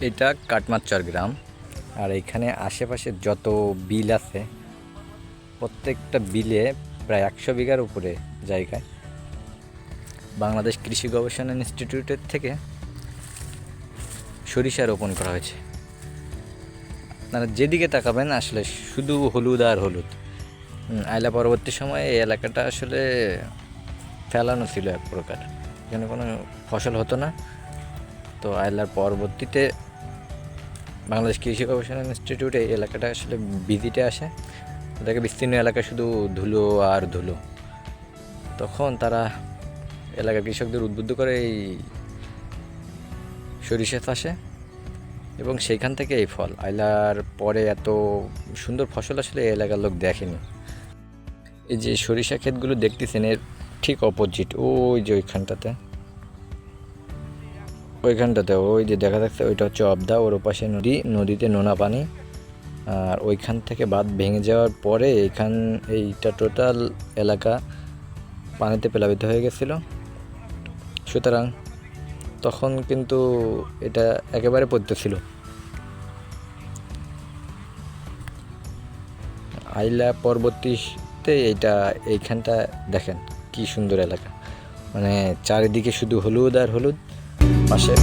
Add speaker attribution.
Speaker 1: এটা কাটমারচর গ্রাম। আর এখানে আশেপাশে যত বিল আছে প্রত্যেকটা বিলে প্রায় 100 বিঘার উপরে জায়গায় বাংলাদেশ কৃষি গবেষণা ইনস্টিটিউটের থেকে সরিষা রোপণ করা হয়েছে। আপনারা যেদিকে তাকাবেন আসলে শুধু হলুদ আর হলুদ। আইলা পরবর্তী সময়ে এই এলাকাটা আসলে ফেলানো ছিল এক প্রকার, এখানে কোনো ফসল হতো না। তো আইলার পরবর্তীতে বাংলাদেশ কৃষি গবেষণা ইনস্টিটিউটে এই এলাকাটা আসলে ভিজিটে আসে, দেখে বিস্তীর্ণ এলাকা শুধু ধুলো আর ধুলো। তখন তারা এলাকার কৃষকদের উদ্বুদ্ধ করে এই সরিষা চাষে, এবং সেইখান থেকে এই ফল। আইলার পরে এত সুন্দর ফসল আসলে এই এলাকার লোক দেখেনি। এই যে সরিষা ক্ষেতগুলো দেখতেছেন এর ঠিক অপোজিট ওই যে ওইখানটাতে ওই যে দেখা যাচ্ছে ওইটা হচ্ছে অবদা, ওর ওপাশে নদী, নদীতে নোনা পানি। আর ওইখান থেকে বাঁধ ভেঙে যাওয়ার পরে এইটা টোটাল এলাকা পানিতে প্লাবিত হয়ে গেছিলো। সুতরাং তখন কিন্তু এটা একেবারে পড়তেছিল। আইলা পরবর্তীতে এইখানটা দেখেন কি সুন্দর এলাকা, মানে চারিদিকে শুধু হলুদ আর হলুদ, পাশে